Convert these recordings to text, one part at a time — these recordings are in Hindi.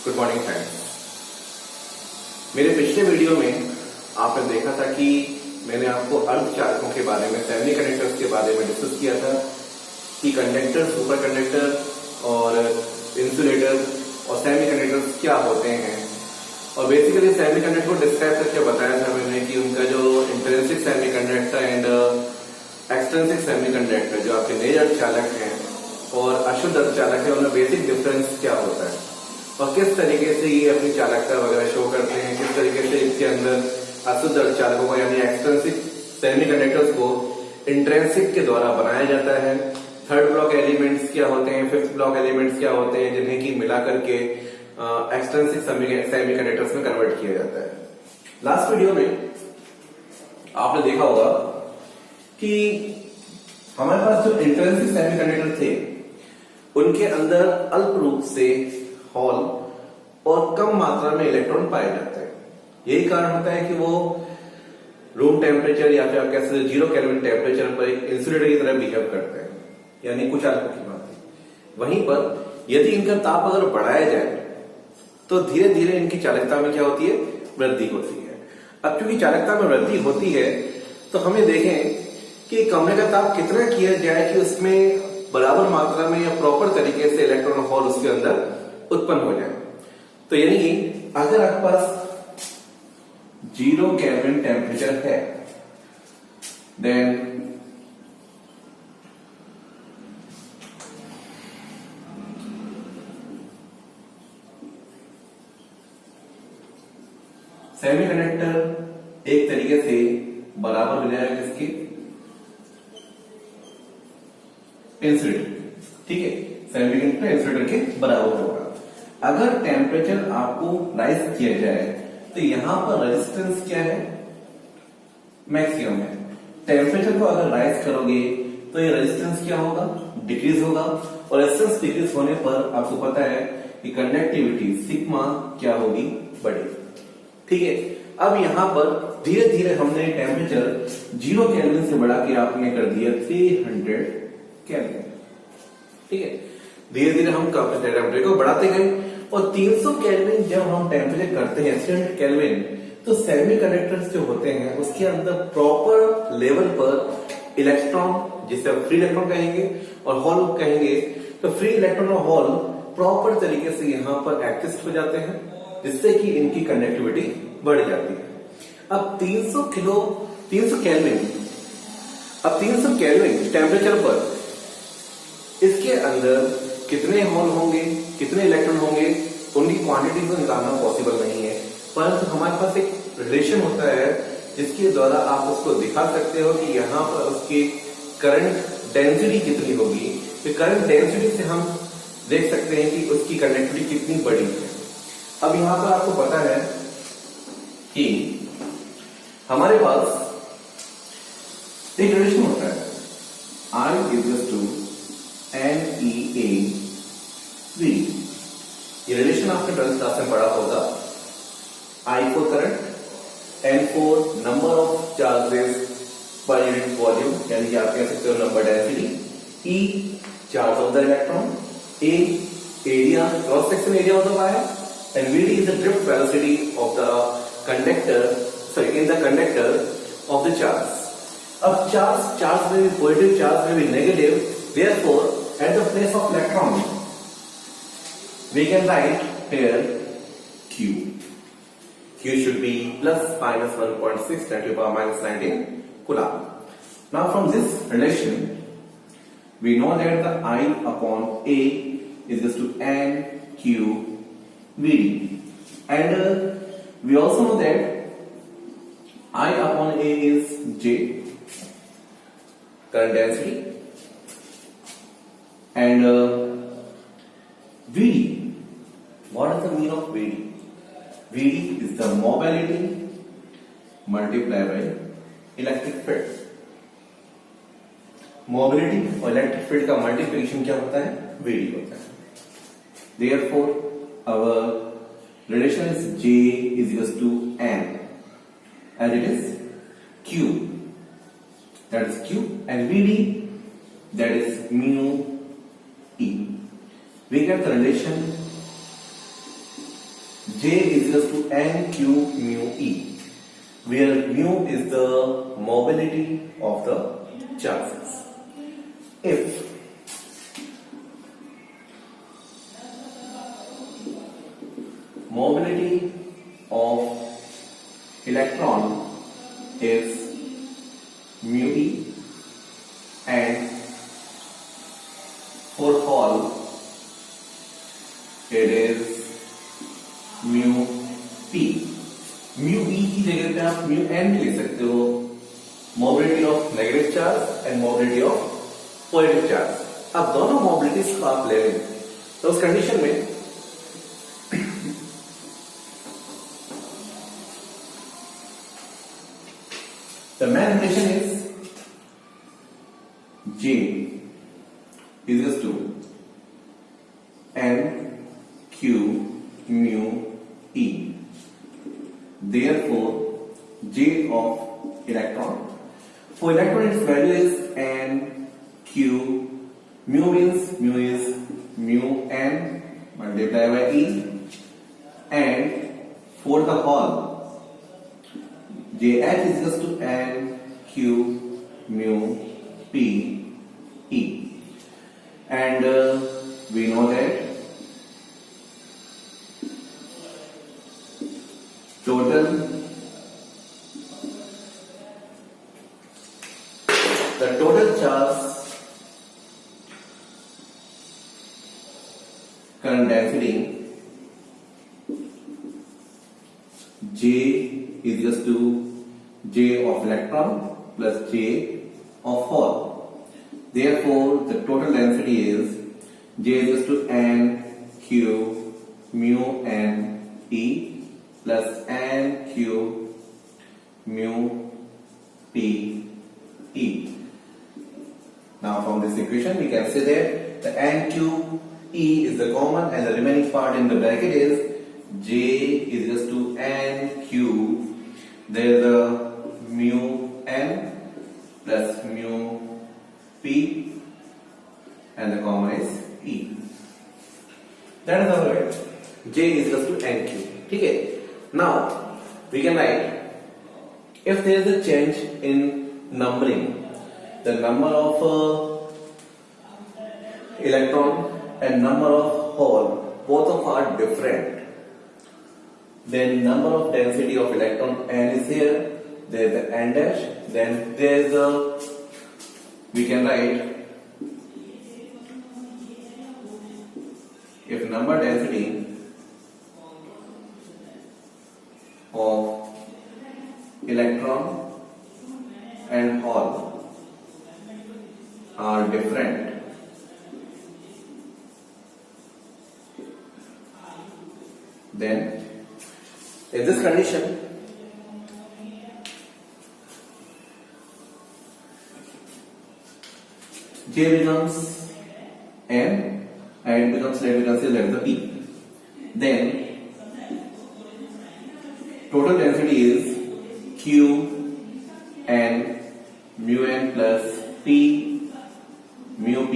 Good morning friends. मेरे पिछले वीडियो में आपने देखा था कि मैंने आपको अर्धचालकों के बारे में, सेमीकंडक्टर्स के बारे में डिस्कस किया था कि कंडक्टर, सुपर कंडक्टर और इंसुलेटर और सेमीकंडक्टर्स क्या होते हैं। और बेसिकली सेमीकंडक्टर को डिस्क्राइब करके बताया था मैंने कि उनका जो intrinsic semiconductor and extrinsic semiconductor, जो आपके निज अर्धचालक हैं और अशुद्ध अर्धचालक है, उनमें बेसिक डिफरेंस क्या होता है और किस तरीके से ये अपनी चालकता वगैरह शो करते हैं, किस तरीके से इसके अंदर अशुद्ध अर्धचालकों को यानी एक्सट्रिंसिक सेमीकंडक्टर्स को इंट्रिंसिक के द्वारा बनाया जाता है। थर्ड ब्लॉक एलिमेंट्स क्या होते हैं, फिफ्थ ब्लॉक एलिमेंट्स क्या होते हैं, जिन्हें की मिला करके एक्सट्रिंसिक सेमीकंडक्टर्स में कन्वर्ट किया जाता है। लास्ट वीडियो में आपने देखा होगा कि हमारे पास जो इंट्रिंसिक सेमीकंडक्टर थे उनके अंदर अल्प रूप से हॉल और कम मात्रा में इलेक्ट्रॉन पाए जाते हैं। यही कारण होता है कि वो रूम टेम्परेचर या फिर आप कह सकते 0 केल्विन टेम्परेचर पर एक इंसुलेटर की तरह बिहेव करते हैं, यानी कुछ आलोक की भांति। वहीं पर यदि इनका ताप अगर बढ़ाया जाए तो धीरे धीरे इनकी चालकता में क्या होती है, वृद्धि होती है। अब क्योंकि चालकता में वृद्धि होती है तो हमें देखें कि कमरे का ताप कितना किया जाए कि उसमें बराबर मात्रा में या प्रॉपर तरीके से इलेक्ट्रॉन होल उसके अंदर उत्पन्न हो जाए। तो यानी कि अगर आपके पास 0 केल्विन टेम्परेचर है, देन सेमीकंडक्टर एक तरीके से बराबर हो जाएगा किसके, इंसुलेटर। ठीक है, सेमीकंडक्टर इंसुलेटर के बराबर होगा। अगर टेम्परेचर आपको राइज किया जाए तो यहां पर रेजिस्टेंस क्या है, मैक्सिमम है। टेम्परेचर को अगर राइज करोगे तो ये रेजिस्टेंस क्या होगा, डिक्रीज होगा। और रेजिस्टेंस डिक्रीज होने पर आपको पता है कि कंडक्टिविटी सिग्मा क्या होगी, बढ़ेगी। ठीक है, अब यहां पर धीरे धीरे हमने टेम्परेचर 0 केल्विन से बढ़ा के आपने कर दिया 300 केल्विन। ठीक है, धीरे धीरे हम टेम्परेचर को बढ़ाते गए और 300 केल्विन जब हम टेम्परेचर करते हैं 300 केल्विन, तो सेमीकंडक्टर्स जो होते हैं उसके अंदर प्रॉपर लेवल पर इलेक्ट्रॉन, जिसे हम फ्री इलेक्ट्रॉन कहेंगे और होल कहेंगे, तो फ्री इलेक्ट्रॉन और होल प्रॉपर तरीके से यहां पर एडजस्ट हो जाते हैं, जिससे कि इनकी कंडक्टिविटी बढ़ जाती है। अब 300 केल्विन, अब 300 केल्विन टेम्परेचर पर इसके अंदर कितने होल होंगे, कितने इलेक्ट्रॉन होंगे, उनकी क्वांटिटी तो निकालना पॉसिबल नहीं है, परंतु हमारे पास एक रिलेशन होता है जिसके द्वारा आप उसको दिखा सकते हो कि यहां पर उसकी करंट डेंसिटी कितनी होगी। तो करंट डेंसिटी से हम देख सकते हैं कि उसकी कंडक्टिविटी कितनी बड़ी है। अब यहां पर आपको पता है कि हमारे पास एक रिलेशन होता है, I इक्वल्स टू NEAV। ये रिलेशन आपने 12th क्लास में पढ़ा होगा। I for current, N for number of charges per unit volume, यानी कि आप कह सकते हो number density, E charge of the electron, A area, cross section area of the wire, and VD is the drift velocity of the conductor, in the conductor of the charge. अब चार्ज में भी पॉजिटिव, चार्ज में भी negative, therefore at the place of electron we can write here Q. Q should be plus minus 1.6 10 to the power minus 19 coulomb. Now from this relation we know that the I upon A is equal to N Q VD, and we also know that I upon A is J, current density, and VD, what is the meaning of VD? VD is the mobility multiplied by electric field. Mobility और इलेक्ट्रिक फील्ड का मल्टीप्लिकेशन क्या होता है, VD होता है। Therefore our relation is J is equals to N, and it is Q, that is Q, and VD, that is mu E. We get the relation J is equals to N Q mu E, where mu is the mobility of the charges. If mobility of electron is mu E and for hole it is mu P. mu E की जगह पे आप mu N भी लिख सकते हो, mobility of negative charge and mobility of positive charge. अब दोनों मोबिलिटीज को आप ले लें तो उस कंडीशन में the main relation is J is equals to N Q mu E. Therefore, J of electron, for electron its value is N Q, mu means mu is mu N multiplied by E, and for the hole JH is equals to N Q mu P E, and we know that the total charge current density J is equals to J of electron plus J of hole. Therefore, the total density is J is equals to N Q mu N E plus N Q mu P E. Now, from this equation, we can say that the N Q E is the common, and the remaining part in the bracket is J is equals to N Q. There is a mu N plus mu P, and the common is E. That is our way. J is equals to N Q. Okay. Now we can write if there is a change in numbering, the number of electron and number of hole, both of are different, then number of density of electron N is here, there is the N dash, then there is a, we can write if number density of electron and hole are different, then in this condition J becomes N and it becomes, let me consider the P. Then total density is Q N mu N plus P mu P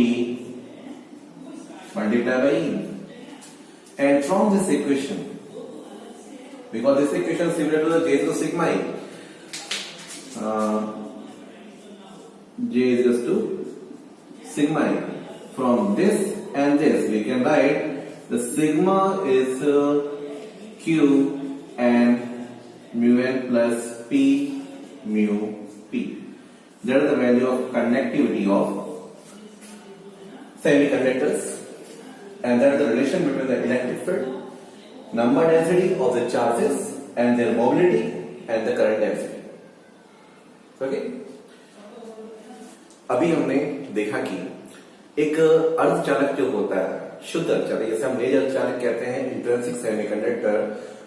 multiplied by E. And from this equation, because this equation is similar to the J to sigma E, J is equals to sigma E. From this and this, we can write the sigma is Q and mu N plus P mu P. That is the value of conductivity of semiconductors, and that is the relation between the electric field, number density of the charges and their mobility, and the current density. Okay? अभी हमने देखा कि एक अर्धचालक जो होता है, शुद्ध अर्धचालक, जैसे हम मेजर अर्धचालक कहते हैं, इंट्रिंसिक सेमीकंडक्टर,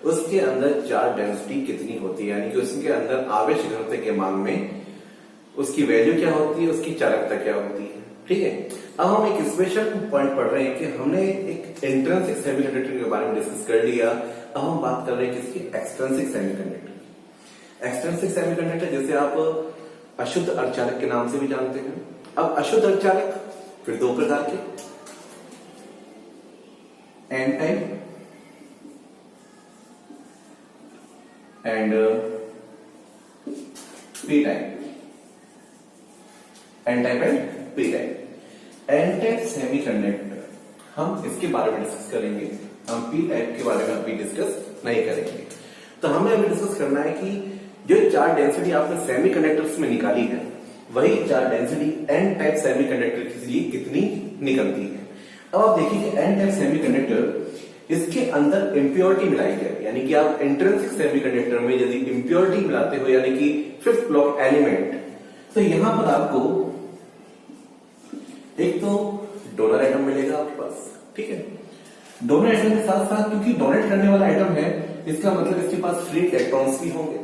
उसके अंदर चार्ज डेंसिटी कितनी होती है, यानी कि उसके अंदर आवेश घनत्व के मान में उसकी वैल्यू क्या होती है, उसकी चालकता क्या होती है। ठीक है, अब हम एक स्पेशल पॉइंट पढ़ रहे हैं कि हमने एक इंट्रिंसिक सेमीकंडक्टर के बारे में डिस्कस कर लिया। अब हम बात कर रहे हैं किसकी, एक्सट्रिंसिक सेमीकंडक्टर। एक्सट्रिंसिक सेमीकंडक्टर जैसे आप अशुद्ध अर्धचालक के नाम से भी जानते हैं। अब अशुद्ध अर्धचालक फिर दो प्रकार के, N type P type, N type and P type. N type semiconductor हम इसके बारे में डिस्कस करेंगे, हम पी टाइप के बारे में अभी डिस्कस नहीं करेंगे। तो हमें अभी डिस्कस करना है कि जो चार्ज डेंसिटी आपने सेमीकंडक्टर्स में निकाली है, वही charge density N type semiconductor के लिए कितनी निकलती है। अब आप देखिए कि एन टाइप सेमीकंडक्टर, इसके अंदर इंप्योरिटी मिलाई है, यानी कि आप इंट्रिंसिक सेमीकंडक्टर में यदि इंप्योरिटी मिलाते हो, यानी कि फिफ्थ ब्लॉक एलिमेंट, तो यहां पर आपको एक तो डोनर एटम मिलेगा आपके पास, ठीक है। डोनर एटम के साथ साथ, क्योंकि डोनेट करने वाला एटम है, इसका मतलब इसके पास फ्री इलेक्ट्रॉन्स भी होंगे,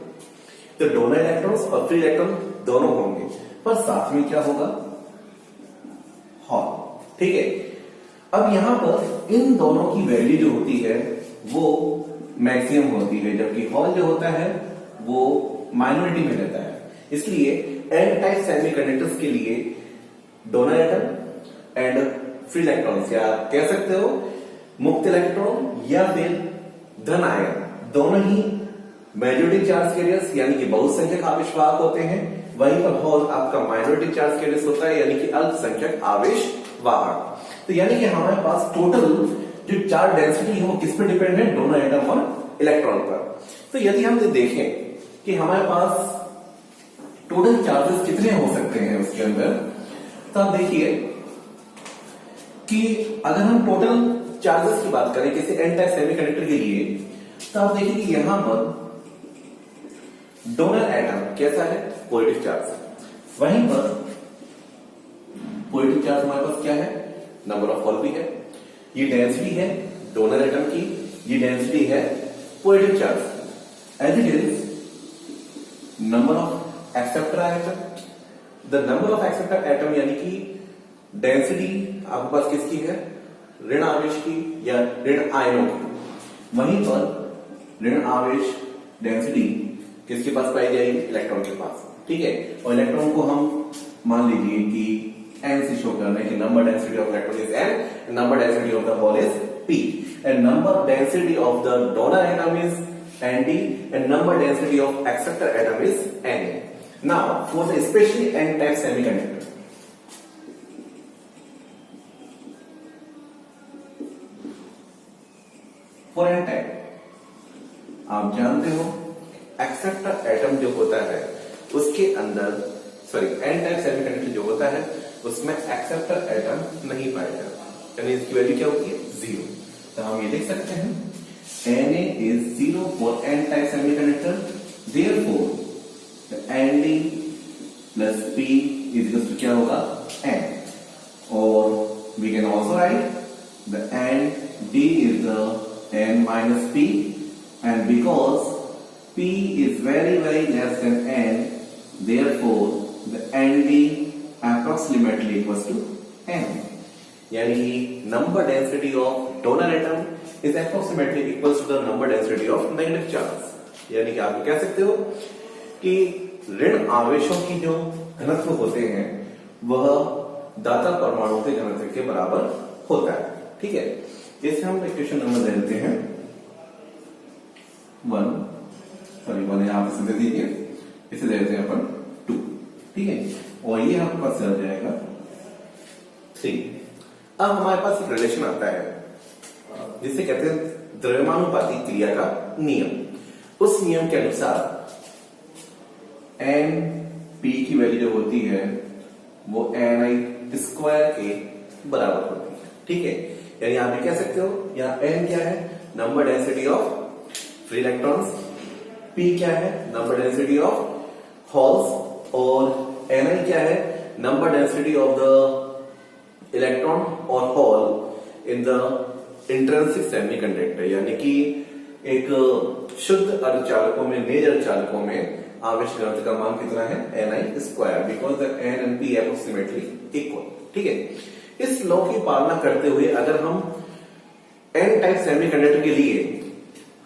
तो डोनर इलेक्ट्रॉन्स और फ्री इलेक्ट्रॉन दोनों होंगे, पर साथ में क्या होगा, हॉल, ठीक है। अब यहां पर इन दोनों की वैल्यू जो होती है वो मैक्सिमम होती है, जबकि हॉल जो होता है वो माइनॉरिटी में रहता है। इसलिए एन टाइप सेमीकंडक्टर्स के लिए donor atom and free electrons, या कह सकते हो मुक्त इलेक्ट्रॉन या फिर धन आयन, दोनों ही मेजॉरिटी चार्ज कैरियर्स यानी कि बहुसंख्यक आवेश वाहक होते हैं। वहीं पर हॉल आपका माइनॉरिटी चार्ज कैरियर्स होता है, यानी कि अल्पसंख्यक आवेश वाहक। तो यानी कि हमारे पास टोटल जो चार्ज डेंसिटी है वो किस पे डिपेंड है, डोनर एटम और इलेक्ट्रॉन पर। तो यदि हम देखें कि हमारे पास टोटल चार्जेस कितने हो सकते हैं उसके अंदर, तो आप देखिए कि अगर हम टोटल चार्जेस की बात करें किसी एन टाइप सेमीकंडक्टर के लिए, तो आप देखिए कि यहां पर डोनर एटम कैसा है, पॉजिटिव चार्ज। वहीं पर पॉजिटिव चार्ज हमारे पास क्या है, नंबर ऑफ होल भी है। ये डेंसिटी है डोनर एटम की, ये डेंसिटी है positive charge. As it is number of acceptor atom, the number of acceptor atom यानी कि डेंसिटी आपके पास किसकी है, ऋण आवेश की या ऋण आयनों की। वहीं पर ऋण आवेश डेंसिटी किसके पास पाई जाएगी, इलेक्ट्रॉन के पास, ठीक है। और इलेक्ट्रॉन को हम मान लीजिए कि n से शो करना है कि number density of electron is n, number density of the hole is p, and number density of the donor atom is nd, and number density of acceptor atom is na. Now for the especially n type semiconductor, for n type आप जानते हो एक्सेप्टर एटम जो होता है उसके अंदर, सॉरी एन टाइप सेमीकंडक्टर जो होता है उसमें एक्सेप्टर एटम नहीं पाया जाता, यानी इसकी वैल्यू क्या होती है, 0। तो हम ये लिख सकते हैं Na is 0 for n type semiconductor, therefore the Nd plus P is equal to क्या होगा, n, और we can also write the Nd is the n minus P, and because P is very less than n, therefore the Nd approximately equals to n. यानी number density of donor atom is approximately equals to the number density of negative charge. यानी कि आप कह सकते हो कि ऋण आवेशों की जो घनत्व होते हैं वह दाता परमाणु के घनत्व के बराबर होता है, ठीक है। इसे हम इक्वेशन नंबर दे देते हैं 1 यहां पर दे दीजिए, इसे दे देते हैं अपन 2, ठीक है, और ये आपके पास चल जाएगा 3। अब हमारे पास एक रिलेशन आता है जिसे कहते हैं द्रव्यमानुपाती क्रिया का नियम। उस नियम के अनुसार एन पी की वैल्यू जो होती है वो ni स्क्वायर के बराबर होती है, ठीक है। यानी आप ये कह सकते हो यहाँ n क्या है, number density of free electrons, p क्या है, नंबर डेंसिटी ऑफ होल्स, और ni क्या है, number density of the electron और hole in the intrinsic semiconductor. यानी कि एक शुद्ध अर्धचालकों में, निज अर्धचालकों में आवेश घनत्व का मान कितना है, ni square, because the n and p approximately equal, ठीक है। इस लॉ की पालना करते हुए अगर हम n टाइप सेमीकंडक्टर के लिए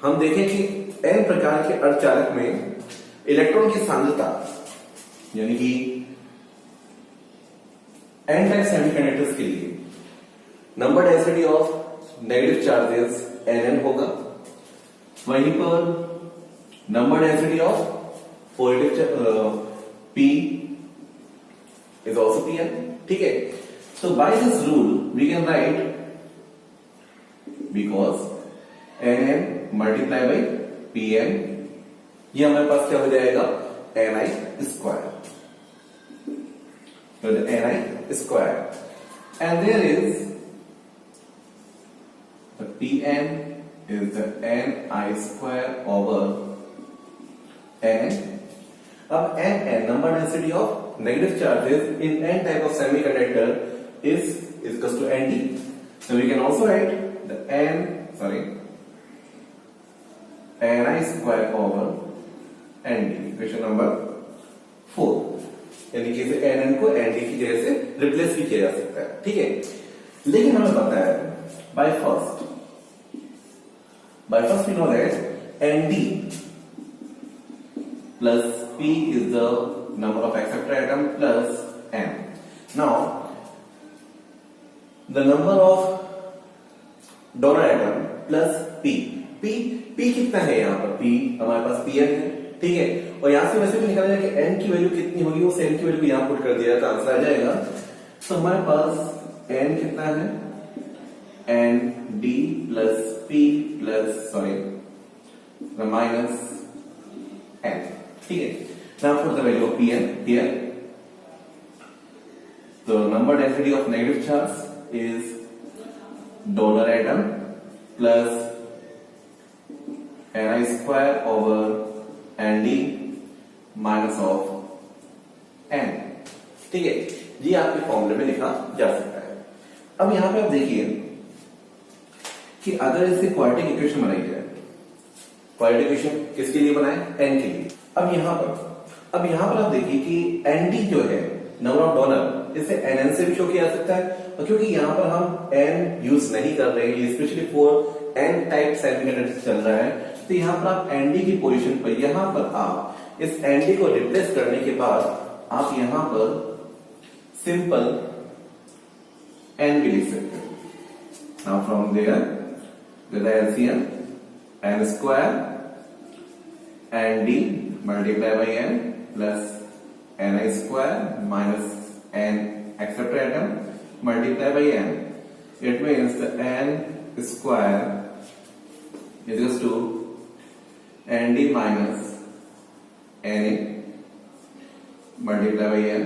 हम देखें कि n प्रकार के अर्धचालक में इलेक्ट्रॉन की सांद्रता, यानी कि n टाइप सेमीकंडक्टर्स के लिए number density of negative charges nn होगा, वहीं पर number density of P is also Pn. ठीक है, so by this rule we can write because Nn multiply by Pn, ये हमारे पास क्या हो जाएगा Ni square, so the Ni square, and there is the Pn is the Ni square over Nn. अब Nn number density of negative charges in N type of semiconductor is equals to Nd. So we can also write the Ni square over Nd, equation number 4, यानी कि Nn को Nd की जगह से रिप्लेस भी किया जा सकता है. ठीक है, लेकिन हमें पता है by first we know that Nd plus P is the number of acceptor atom plus N. Now the number of donor atom plus P कितना है यहाँ पर? P हमारे पास Pn है. ठीक है, और यहां से वैसे भी निकाला जाए कि N की वैल्यू कितनी होगी, उस N की वैल्यू को यहां पुट कर दिया तो आंसर आ जाएगा. तो हमारे पास N कितना है? Nd plus P plus minus N. ठीक है, now put the value of Pn here. The number density of negative charge is donor atom plus Ni square over Nd minus of N. ठीक है, ये आपके फॉर्मूले में लिखा जा सकता है. अब यहां पे आप देखिए कि अगर इसकी क्वाड्रेटिक इक्वेशन बनाई जाए, क्वाड्रेटिक इक्वेशन किसके लिए बनाए? N के लिए. अब यहां पर आप देखिए कि Nd जो है नंबर ऑफ डोनर, इसे Nn से भी शो किया जा सकता है, और क्योंकि यहां पर हम N यूज नहीं कर रहे हैं, specially for N type semiconductor चल रहा है, तो यहां पर आप Nd की पोजीशन पर यहां पर आप इस Nd को रिप्लेस करने के बाद आप यहां पर सिंपल N भी लिख सकते हैं. Now from there with the LCM N square Nd multiply by N plus Ni square minus N acceptor atom multiply by N. It means the N square is equals to Nd minus Na multiply by N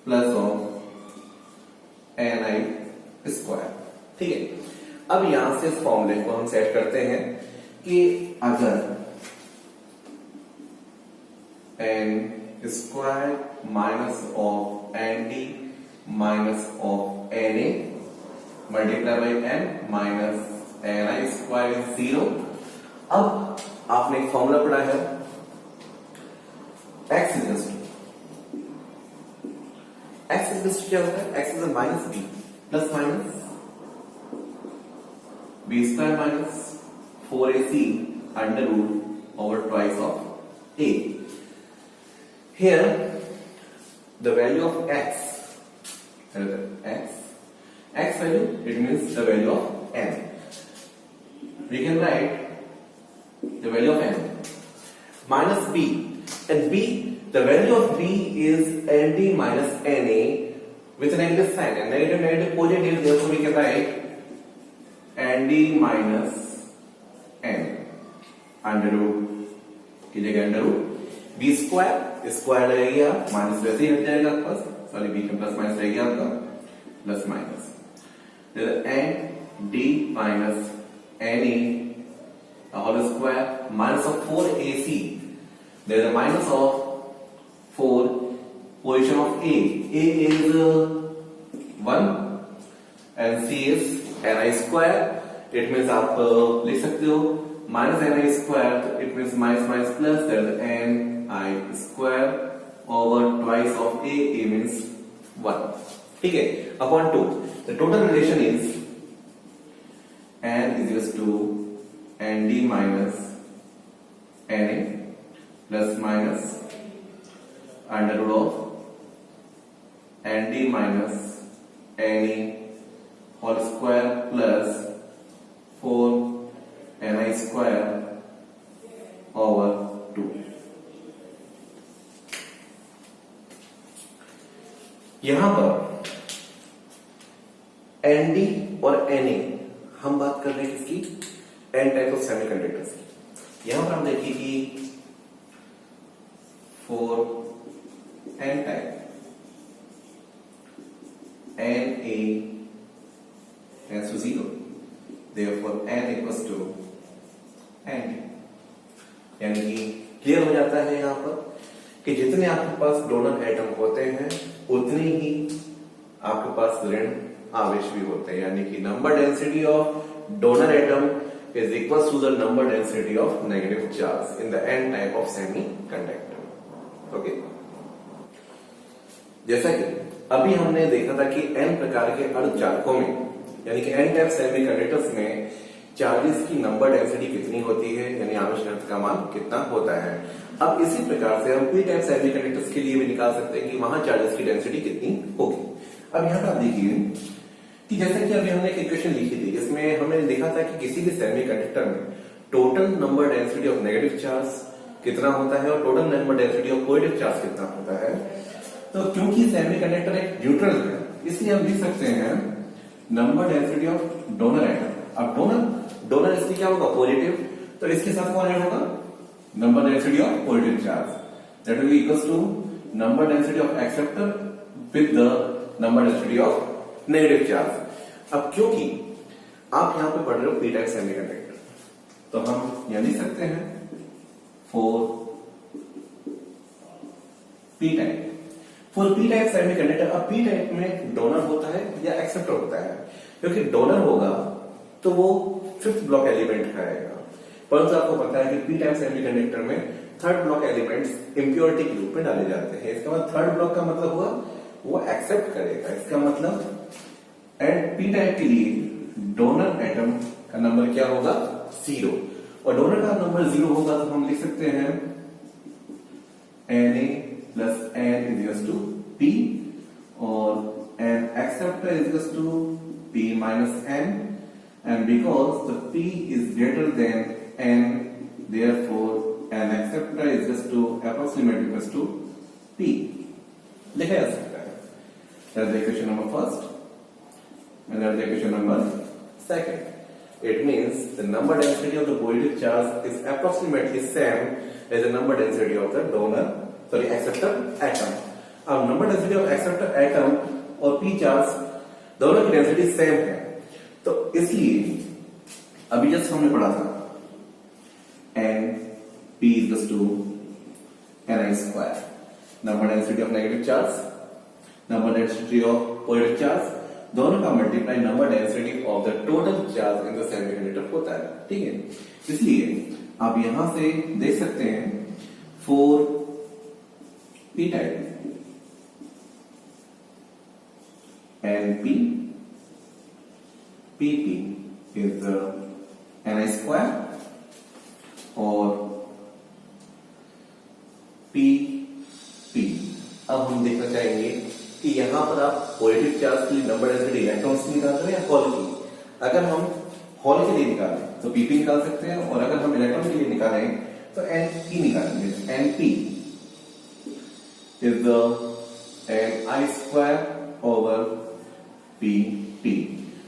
plus of Ni square. ठीक है, अब यहां से इस फॉर्मूले को हम सेट करते हैं कि अगर N square minus of Nd minus of Na multiply by N minus Ni square is 0. अब आपने एक फॉर्मूला पढ़ा है x इज क्या होता है? x is minus b plus minus b square minus 4ac under root over twice of a. Here the value of x value, it means the value of n. We can write the value of n minus b, and b, the value of b is Nd minus Na with a negative sign, and negative positive, therefore we can write Nd minus n under root की जगह अंडर रूट b स्क्वायर लगेगा, माइनस वैसे ही हट जाएगा आपके पास, सॉरी b का प्लस माइनस रहेगा आपका plus minus, Nd minus Na whole square minus of 4ac. There is a minus of 4 position of a is 1 and c is Ni square. It means आप लिख सकते हो minus Ni square, it means minus minus plus, there is Ni square over twice of a means 1. ठीक है, upon 2. The total relation is n is equals to Nd minus Na plus minus under root of Nd minus Na whole square plus 4 Ni square over 2. यहां पर एनडी और एनए हम बात कर रहे हैं किसकी, एन टाइप ऑफ सेमीकंडक्टर्स की। यहां पर हम देखिए कि for N type Na tends to 0, therefore n equals to Nd, यानी कि क्लियर हो जाता है यहां पर कि जितने आपके पास डोनर एटम होते हैं उतने ही आपके पास ऋण आवेश भी होते हैं, यानी कि number density of donor atom is equal to the number density of negative charge in the N type of semiconductor. Okay, जैसा कि अभी हमने देखा था कि एन प्रकार के अर्धचालकों में यानी कि एन टाइप सेमीकंडक्टर्स में चार्जेस की नंबर डेंसिटी कितनी होती है, यानी आवेश घनत्व का मान कितना होता है। अब इसी प्रकार से हम पी टाइप सेमीकंडक्टर्स के लिए भी निकाल सकते हैं कि वहां चार्जेस की डेंसिटी कितनी होगी। अब यहां पर आप देखिए कि जैसा कि अभी हमने एक इक्वेशन लिखी थी, इसमें हमने देखा था कि किसी भी सेमीकंडक्टर में total number density of negative charge कितना होता है और total number density of positive charge कितना होता है। तो क्योंकि सेमीकंडक्टर एक न्यूट्रल है, इसलिए हम लिख सकते हैं number density of donor atom. अब डोनर इसमें क्या होगा, पॉजिटिव, तो इसके साथ कौन ऐड होगा, number density of positive charge, that will be equals to number density of acceptor with the number density of negative charge. अब क्योंकि आप यहां पे पढ़ रहे हो पी टाइप सेमीकंडक्टर, तो हम यह लिख सकते हैं फॉर पी टाइप सेमीकंडक्टर। अब पी टाइप में डोनर होता है या एक्सेप्टर होता है, क्योंकि डोनर होगा तो वो फिफ्थ ब्लॉक एलिमेंट खाएगा, परंतु आपको पता है कि पी टाइप सेमीकंडक्टर में थर्ड ब्लॉक एलिमेंट्स इम्प्योरिटी के रूप में डाले जाते हैं। इसका मतलब थर्ड ब्लॉक का मतलब हुआ वो एक्सेप्ट करेगा, इसका मतलब एंड पी टाइप के लिए डोनर एटम का नंबर क्या होगा, 0, और डोनर का नंबर 0 होगा तो हम लिख सकते हैं Na plus n is equals to P और n acceptor is equals to P minus n, and because the P is greater than n, therefore n acceptor is equals to approximately equals to P लिखा जा सकता है। That's the equation number first, and that's the equation number second. It means the number density of the positive charge is approximately same as the number density of the acceptor atom। अब number density of acceptor atom और पी चार्ज दोनों की डेंसिटी सेम है, तो इसलिए अभी जस्ट हमने पढ़ा था N P equals to N I square, number density of negative charge, number density of positive charge, दोनों का multiply number density of the total charge in the semiconductor होता है। ठीक है, इसलिए आप यहां से देख सकते हैं for P type NP PP is Ni square और PP। अब हम देखना चाहेंगे कि यहां पर आप पॉजिटिव चार्ज की नंबर डेंसिटी इलेक्ट्रॉन्स की निकाल रहे हैं या हॉल की। अगर हम हॉल के लिए निकालें तो PP निकाल सकते हैं, और अगर हम इलेक्ट्रॉन के लिए निकालें तो NP निकालेंगे। NP is the Ni square over PP।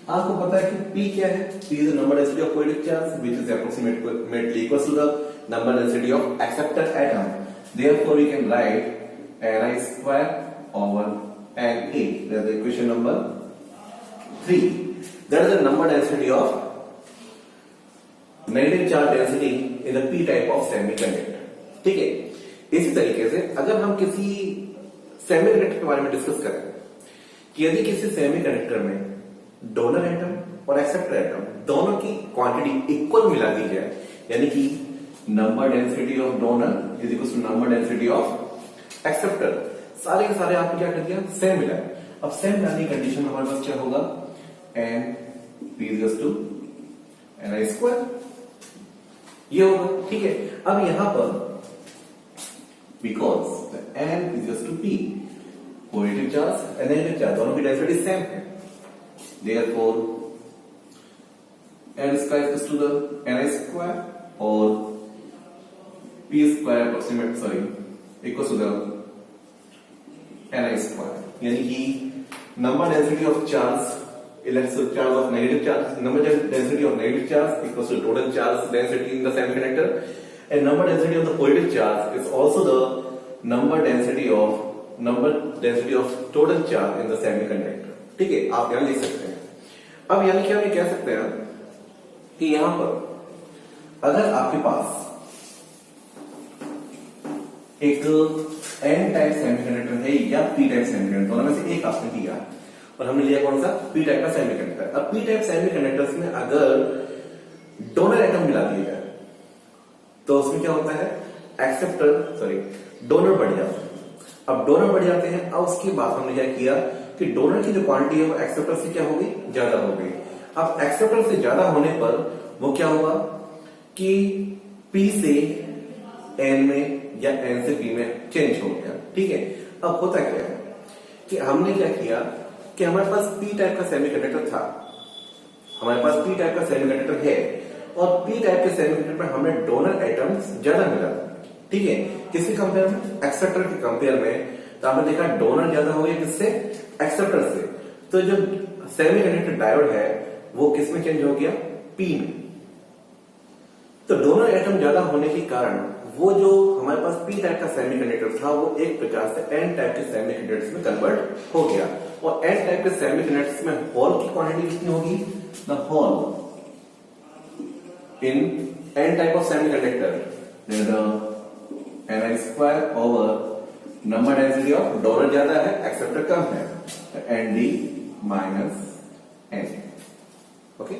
आपको पता है कि P क्या है, P is the number density of positive charge which is approximately equal to the number density of acceptor atom, therefore we can write Ni square over Na, that's the equation number 3, that is the number density of negative charge density in the P type of semiconductor। ठीक है, इसी तरीके से अगर हम किसी सेमीकंडक्टर के बारे में डिस्कस करें कि यदि किसी सेमीकंडक्टर में डोनर एटम और एक्सेप्टर एटम दोनों की क्वांटिटी इक्वल मिला दी जाए, यानी कि number density of donor is equal to number density of acceptor, सारे के सारे आपने क्या कर दिया, सेम मिला। अब सेम लाने की कंडीशन में हमारे पास क्या होगा, N P equals to N I square, ये होगा। ठीक है, अब यहां पर because the n is equals to p, positive charge and negative charge दोनों की डेंसिटी सेम है, therefore n square is equals to the ni square और p square equals to the Ni square, यानी कि number density of charge, electric charge of negative charge, number density of negative charge equals to total charge density in the semiconductor, and number density of the positive charge is also the number density of total charge in the semiconductor. ठीक है, आप यहां लिख सकते हैं. अब यानी कि हम ये कह सकते हैं कि यहां पर अगर आपके पास एक एन टाइप सेमीकंडक्टर है या पी टाइप सेमीकंडक्टर, दोनों में से एक आपने लिया और हमने लिया कौन सा, पी टाइप का सेमीकंडक्टर. अब पी टाइप सेमीकंडक्टर्स में अगर डोनर एटम मिला दिए जाए तो उसमें क्या होता है, डोनर बढ़ जाते हैं. अब डोनर बढ़ जाते हैं, अब उसके बाद हमने क्या किया कि डोनर की जो क्वांटिटी है वो एक्सेप्टर से क्या होगी, ज्यादा हो गई. अब एक्सेप्टर से ज्यादा होने पर वो क्या होगा कि P से N में या N से P में चेंज हो गया. ठीक है, अब होता क्या है कि हमने क्या किया कि हमारे पास P टाइप का सेमीकंडक्टर था, हमारे पास P टाइप का सेमीकंडक्टर है और P टाइप के सेमीकंडक्टर में हमने डोनर एटम्स ज्यादा मिला. ठीक है, किसके कंपेयर में, एक्सेप्टर के कंपेयर में. तो आपने देखा डोनर ज्यादा हो गया किससे, एक्सेप्टर से. तो जो सेमीकंडक्टर डायोड है वो किस में चेंज हो गया, P में. तो डोनर एटम ज्यादा होने के कारण वो जो हमारे पास P टाइप का सेमीकंडक्टर था वो एक प्रकार से N टाइप के सेमीकंडक्टर्स में कन्वर्ट हो गया. और N टाइप के सेमीकंडक्टर्स में होल की क्वांटिटी कितनी होगी, the hole in N type of semiconductor, then the Ni square over number density of donor ज्यादा है, acceptor कम है, Nd minus N. ओके,